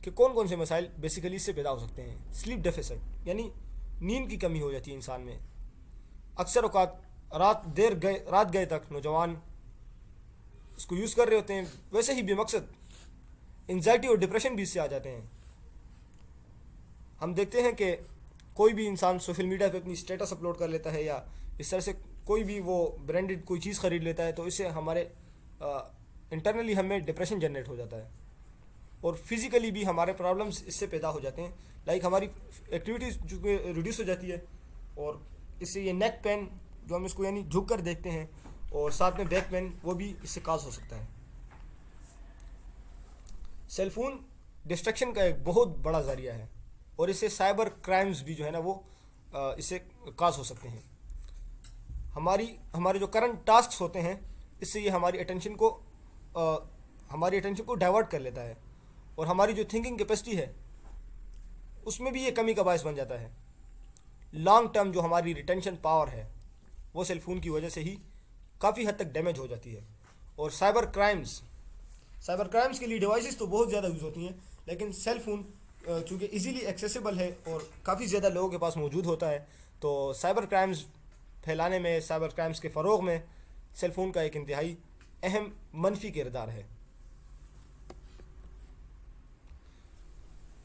کہ کون کون سے مسائل بیسیکلی اس سے پیدا ہو سکتے ہیں. سلیپ ڈیفیسٹ یعنی نیند کی کمی ہو جاتی ہے انسان میں. اکثر اوقات رات گئے تک نوجوان اس کو یوز کر رہے ہوتے ہیں، ویسے ہی بے مقصد انزائٹی اور ڈپریشن بھی اس سے آ جاتے ہیں. ہم دیکھتے ہیں کہ کوئی بھی انسان سوشل میڈیا پہ اپنی اسٹیٹس اپلوڈ کر لیتا ہے، یا اس طرح سے کوئی بھی وہ برانڈڈ کوئی چیز خرید لیتا ہے، تو اس سے ہمارے انٹرنلی ہمیں ڈپریشن جنریٹ ہو جاتا ہے، اور فزیکلی بھی ہمارے پرابلمس اس سے پیدا ہو جاتے ہیں. لائک ہماری ایکٹیویٹیز جو ریڈیوس ہو جاتی ہے، اور اس سے یہ نیک پین جو ہم اس کو یعنی جھک کر دیکھتے ہیں، اور ساتھ میں بیک پین، وہ بھی اس سے کاز ہو سکتا ہے. سیل فون ڈسٹریکشن کا ایک بہت بڑا ذریعہ ہے، اور اس سے سائبر کرائمز بھی جو ہے نا وہ اس سے کاز ہو سکتے ہیں. ہمارے جو کرنٹ ٹاسکس ہوتے ہیں، اس سے یہ ہماری اٹینشن کو ڈائیورٹ کر لیتا ہے، اور ہماری جو تھنکنگ کیپیسٹی ہے اس میں بھی یہ کمی کا باعث بن جاتا ہے. لانگ ٹرم جو ہماری ریٹینشن پاور ہے وہ سیل فون کی وجہ سے ہی کافی حد تک ڈیمیج ہو جاتی ہے. اور سائبر کرائمز کے لیے ڈیوائسز تو بہت زیادہ یوز ہوتی ہیں، لیکن سیل فون چونکہ ایزیلی ایکسیسیبل ہے اور کافی زیادہ لوگوں کے پاس موجود ہوتا ہے، تو سائبر کرائمز پھیلانے میں، سائبر کرائمز کے فروغ میں سیل فون کا ایک انتہائی اہم منفی کردار ہے.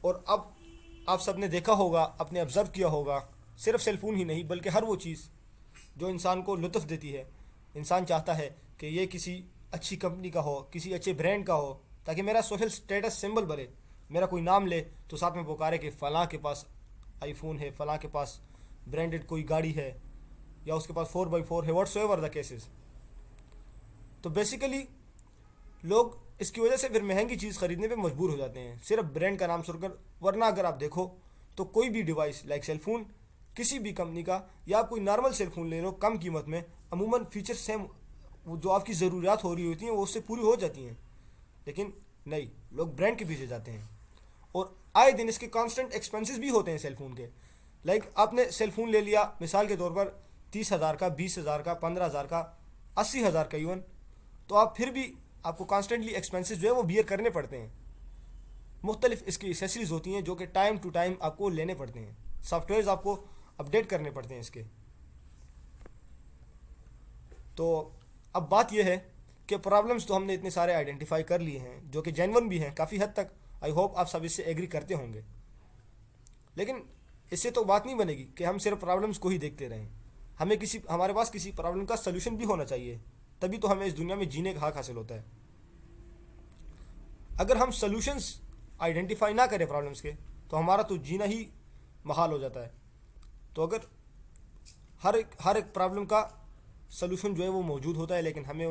اور اب آپ سب نے دیکھا ہوگا، اپنے آبزرو کیا ہوگا، صرف سیل فون ہی نہیں بلکہ ہر وہ چیز جو انسان کو لطف دیتی ہے، انسان چاہتا ہے کہ یہ کسی اچھی کمپنی کا ہو، کسی اچھے برانڈ کا ہو، تاکہ میرا سوشل سٹیٹس سمبل بنے. میرا کوئی نام لے تو ساتھ میں پکارے کہ فلاں کے پاس آئی فون ہے، فلاں کے پاس برانڈڈ کوئی گاڑی ہے، یا اس کے پاس 4x4 ہے، واٹس ایور دا کیسز. تو بیسیکلی لوگ اس کی وجہ سے پھر مہنگی چیز خریدنے پہ مجبور ہو جاتے ہیں صرف برانڈ کا نام سن کر. ورنہ اگر آپ دیکھو تو کوئی بھی ڈیوائس لائک سیل فون کسی بھی کمپنی کا، یا آپ کوئی نارمل سیل فون لے لو کم قیمت میں، عموماً فیچر سیم جو آپ کی ضروریات ہو رہی ہوتی ہیں وہ اس سے پوری ہو جاتی ہیں. لیکن نہیں، لوگ برانڈ کے پیچھے جاتے ہیں، اور آئے دن اس کے کانسٹنٹ ایکسپینسز بھی ہوتے ہیں سیل فون کے. لائک آپ نے سیل فون لے لیا مثال کے طور پر 30,000 کا، 20,000 کا، 15,000 کا، 80,000 کا ایون، تو آپ پھر بھی آپ کو کانسٹنٹلی ایکسپینسز جو ہے وہ بیئر کرنے پڑتے ہیں. مختلف اس کی ایسیسریز ہوتی ہیں جو کہ ٹائم ٹو ٹائم آپ کو لینے پڑتے ہیں، سافٹ ویئرز آپ کو اپڈیٹ کرنے پڑتے ہیں اس کے. تو اب بات یہ ہے کہ پرابلمس تو ہم نے اتنے سارے آئیڈینٹیفائی کر لیے ہیں جو کہ جینون بھی ہیں کافی حد تک. آئی ہوپ آپ سب اس سے ایگری کرتے ہوں گے. لیکن اس سے تو بات نہیں بنے گی کہ ہم صرف پرابلمس کو ہی دیکھتے رہیں. ہمارے پاس کسی پرابلم کا سلوشن بھی ہونا چاہیے، تبھی تو ہمیں اس دنیا میں جینے کا حق حاصل ہوتا ہے. اگر ہم سلوشنس آئیڈینٹیفائی نہ کریں پرابلمس کے، تو ہمارا تو جینا ہی محال ہو جاتا ہے. تو اگر ہر ایک پرابلم کا سلوشن جو ہے وہ موجود ہوتا ہے، لیکن ہمیں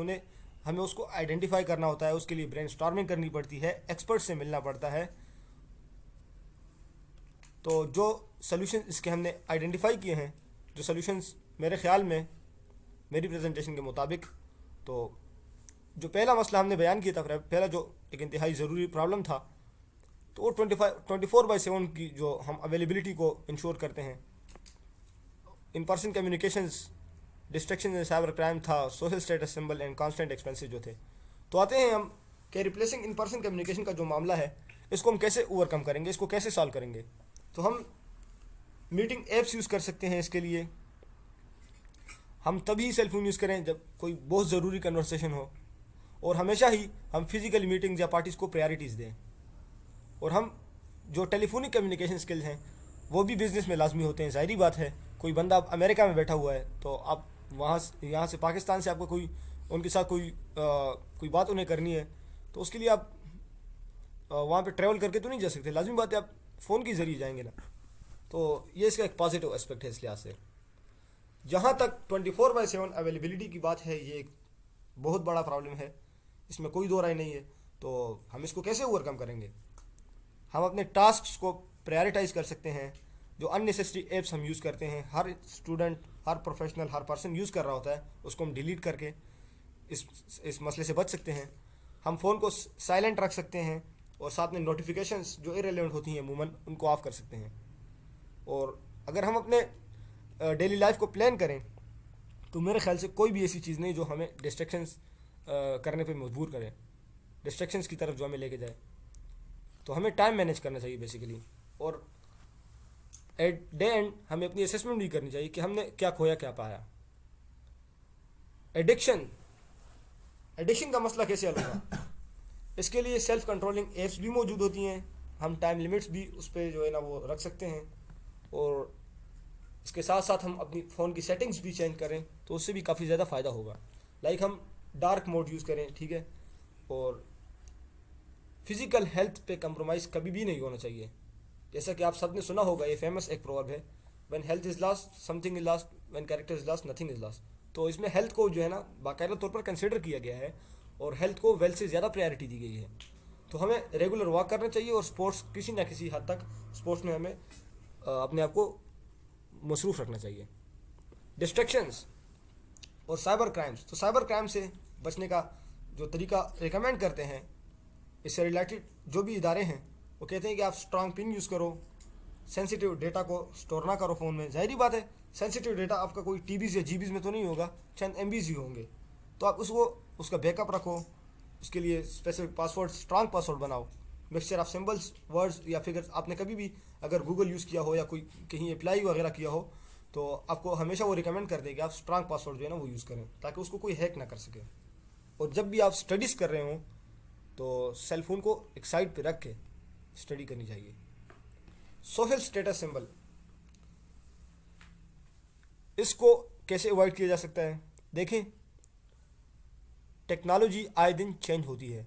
اس کو آئیڈینٹیفائی کرنا ہوتا ہے. اس کے لیے برین اسٹارمنگ کرنی پڑتی ہے، ایکسپرٹ سے ملنا پڑتا ہے. تو جو سلوشن اس کے ہم نے آئیڈینٹیفائی کیے ہیں، جو سلوشنس میرے خیال میں میری پریزنٹیشن کے مطابق، تو جو پہلا مسئلہ ہم نے بیان کیا تھا، پہلا جو ایک انتہائی ضروری پرابلم تھا، تو وہ 24/7 کی جو ہم اویلیبلٹی کو انشور کرتے ہیں. In person communications, distraction, cyber crime تھا، social status symbol and constant expenses جو تھے. تو آتے ہیں ہم کہ ریپلیسنگ ان پرسن کمیونیکیشن کا جو معاملہ ہے، اس کو ہم کیسے اوور کم کریں گے، اس کو کیسے سالو کریں گے. تو ہم میٹنگ ایپس یوز کر سکتے ہیں. اس کے لیے ہم تبھی سیل فون یوز کریں جب کوئی بہت ضروری کنورسیشن ہو، اور ہمیشہ ہی ہم فزیکل میٹنگز یا پارٹیز کو پریارٹیز دیں. اور ہم جو ٹیلی فونک کمیونیکیشن اسکلز ہیں وہ بھی بزنس میں لازمی ہوتے ہیں. ظاہری بات ہے، کوئی بندہ امریکہ میں بیٹھا ہوا ہے، تو آپ یہاں سے پاکستان سے آپ کو ان کے ساتھ کوئی بات انہیں کرنی ہے، تو اس کے لیے آپ وہاں پہ ٹریول کر کے تو نہیں جا سکتے. لازمی بات ہے آپ فون کے ذریعے جائیں گے نا. تو یہ اس کا ایک پازیٹیو اسپیکٹ ہے. اس لحاظ سے جہاں تک 24/7 اویلیبلٹی کی بات ہے، یہ ایک بہت بڑا پرابلم ہے، اس میں کوئی دو رائے نہیں ہے. تو ہم اس کو کیسے اوور کم کریں گے؟ ہم اپنے ٹاسکس کو پریارٹائز کر سکتے ہیں. جو ان نیسیسری ایپس ہم یوز کرتے ہیں، ہر اسٹوڈنٹ، ہر پروفیشنل، ہر پرسن یوز کر رہا ہوتا ہے، اس کو ہم ڈیلیٹ کر کے اس مسئلے سے بچ سکتے ہیں. ہم فون کو سائلنٹ رکھ سکتے ہیں، اور ساتھ میں نوٹیفیکیشنز جو ارریلیونٹ ہوتی ہیں عموماً ان کو آف کر سکتے ہیں. اور اگر ہم اپنے ڈیلی لائف کو پلان کریں تو میرے خیال سے کوئی بھی ایسی چیز نہیں جو ہمیں ڈسٹریکشنز کرنے پہ مجبور کرے، ڈسٹریکشنز کی طرف جو ہمیں لے کے جائے. تو ہمیں ٹائم مینیج کرنا چاہیے بیسیکلی. اور ایٹ ڈے اینڈ ہمیں اپنی اسیسمنٹ بھی کرنی چاہیے کہ ہم نے کیا کھویا کیا پایا. ایڈکشن کا مسئلہ کیسے حل ہوگا؟ اس کے لیے سیلف کنٹرولنگ ایپس بھی موجود ہوتی ہیں. ہم ٹائم لمٹس بھی اس پہ جو ہے نا وہ رکھ سکتے ہیں. اور اس کے ساتھ ساتھ ہم اپنی فون کی سیٹنگز بھی چینج کریں تو اس سے بھی کافی زیادہ فائدہ ہوگا. لائک ہم ڈارک موڈ یوز کریں, ٹھیک ہے. اور فزیکل ہیلتھ پہ کمپرومائز کبھی بھی نہیں ہونا چاہیے. جیسا کہ آپ سب نے سنا ہوگا, یہ فیمس ایک پروورب ہے, when health is last some thing is last, when character is last nothing is last. تو اس میں ہیلتھ کو جو ہے نا باقاعدہ طور پر کنسیڈر کیا گیا ہے اور ہیلتھ کو ویلتھ سے زیادہ پریارٹی دی گئی ہے. تو ہمیں ریگولر واک کرنا چاہیے اور اسپورٹس کسی نہ کسی حد تک اسپورٹس میں ہمیں اپنے آپ کو مصروف رکھنا چاہیے. ڈسٹریکشنز اور سائبر کرائمز. تو سائبر کرائم سے بچنے کا جو طریقہ ریکمینڈ کرتے ہیں, اس سے ریلیٹڈ جو بھی ادارے ہیں وہ کہتے ہیں کہ آپ اسٹرانگ پن یوز کرو, سینسیٹیو ڈیٹا کو اسٹور نہ کرو فون میں. ظاہری بات ہے سینسیٹیو ڈیٹا آپ کا کوئی ٹی بیز یا جی بیز میں تو نہیں ہوگا, چند ایم بیز ہی ہوں گے. تو آپ اس کا بیک اپ رکھو. اس کے لیے اسپیسیفک پاسورڈ, اسٹرانگ پاسورڈ بناؤ. مکسچر آف سمبلس, ورڈز یا فگرز. آپ نے کبھی بھی اگر گوگل یوز کیا ہو یا کوئی کہیں اپلائی وغیرہ کیا ہو تو آپ کو ہمیشہ وہ ریکمینڈ کر دے کہ آپ اسٹرانگ پاسورڈ جو ہے نا وہ یوز کریں تاکہ اس کو کوئی ہیک نہ کر سکے. اور جب بھی آپ اسٹڈیز کر رہے ہوں تو سیل فون کو ایک سائڈ پہ رکھ کے اسٹڈی کرنی چاہیے. سوشل اسٹیٹس سمبل, اس کو کیسے اوائڈ کیا جا سکتا ہے؟ دیکھیں, ٹیکنالوجی آئے دن چینج ہوتی ہے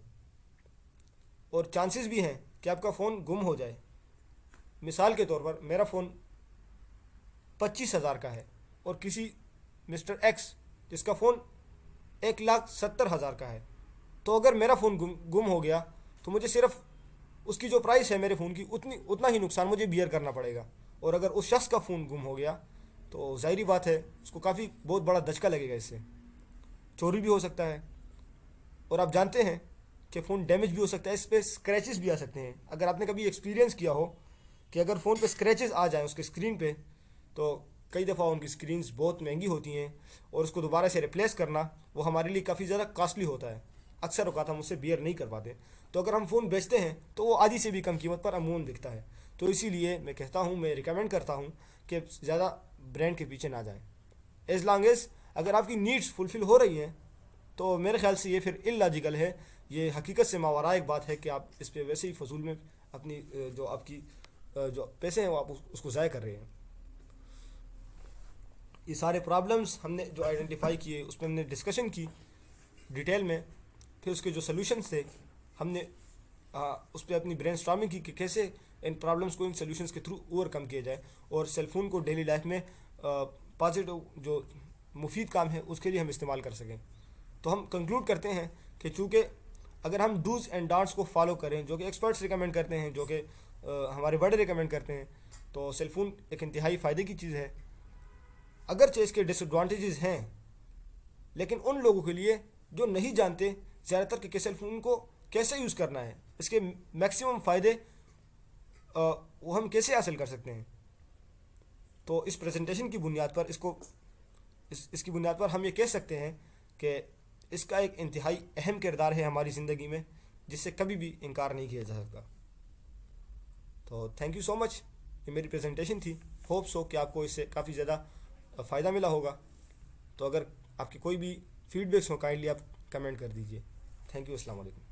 اور چانسز بھی ہیں کہ آپ کا فون گم ہو جائے. مثال کے طور پر میرا فون 25,000 کا ہے اور کسی مسٹر ایکس جس کا فون 1,70,000 کا ہے. تو اگر میرا فون گم ہو گیا تو مجھے صرف اس کی جو پرائس ہے میرے فون کی اتنا ہی نقصان مجھے بیئر کرنا پڑے گا. اور اگر اس شخص کا فون گم ہو گیا تو ظاہری بات ہے اس کو کافی بہت بڑا دھچکا لگے گا. اس سے چوری بھی ہو سکتا ہے اور آپ جانتے ہیں کہ فون ڈیمیج بھی ہو سکتا ہے, اس پہ اسکریچز بھی آ سکتے ہیں. اگر آپ نے کبھی ایکسپیرینس کیا ہو کہ اگر فون پہ اسکریچز آ جائیں اس کے اسکرین پہ تو کئی دفعہ ان کی اسکرینز بہت مہنگی ہوتی ہیں اور اس کو دوبارہ سے ریپلیس کرنا وہ ہمارے لیے کافی زیادہ کاسٹلی ہوتا ہے. اکثر اوقات ہم اسے بیئر نہیں کر پاتے. تو اگر ہم فون بیچتے ہیں تو وہ آدھی سے بھی کم قیمت پر عموماً بکتا ہے. تو اسی لیے میں کہتا ہوں, میں ریکمینڈ کرتا ہوں کہ زیادہ برانڈ کے پیچھے نہ جائیں. ایز لانگ ایز اگر آپ کی نیڈس فلفل ہو رہی ہیں تو میرے خیال سے یہ پھر ان لاجیکل ہے, یہ حقیقت سے ماوراء ایک بات ہے کہ آپ اس پہ ویسے ہی فضول میں اپنی جو آپ کی جو پیسے ہیں وہ آپ اس کو ضائع کر رہے ہیں. یہ سارے پرابلمس ہم نے جو آئیڈینٹیفائی کیے اس پہ ہم نے ڈسکشن کی ڈیٹیل میں. پھر اس کے جو سلوشنس تھے ہم نے اس پہ اپنی برین اسٹارمنگ کی کہ کیسے ان پرابلمس کو ان سلوشنس کے تھرو اوور کم کیا جائے اور سیل فون کو ڈیلی لائف میں پازیٹیو جو مفید کام ہے اس کے لیے ہم استعمال کر سکیں. تو ہم کنکلوڈ کرتے ہیں کہ چونکہ اگر ہم ڈوز اینڈ ڈانٹس کو فالو کریں جو کہ ایکسپرٹس ریکمینڈ کرتے ہیں, جو کہ ہمارے بڑے ریکمینڈ کرتے ہیں, تو سیل فون ایک انتہائی فائدے کی چیز ہے. اگرچہ اس کے ڈس ایڈوانٹیجز ہیں لیکن ان لوگوں کے لیے جو نہیں جانتے زیادہ تر کہ سیل فون کو کیسے یوز کرنا ہے, اس کے میکسیمم فائدے وہ ہم کیسے حاصل کر سکتے ہیں. تو اس پریزنٹیشن کی بنیاد پر اس کی بنیاد پر ہم یہ کہہ سکتے ہیں کہ اس کا ایک انتہائی اہم کردار ہے ہماری زندگی میں جس سے کبھی بھی انکار نہیں کیا جا سکتا. تو تھینک یو سو مچ. یہ میری پریزنٹیشن تھی. ہوپ سو کہ آپ کو اس سے کافی زیادہ فائدہ ملا ہوگا. تو اگر آپ کی کوئی بھی فیڈ بیکس ہو کائنڈلی آپ کمنٹ کر دیجیے. Thank you. السلام علیکم.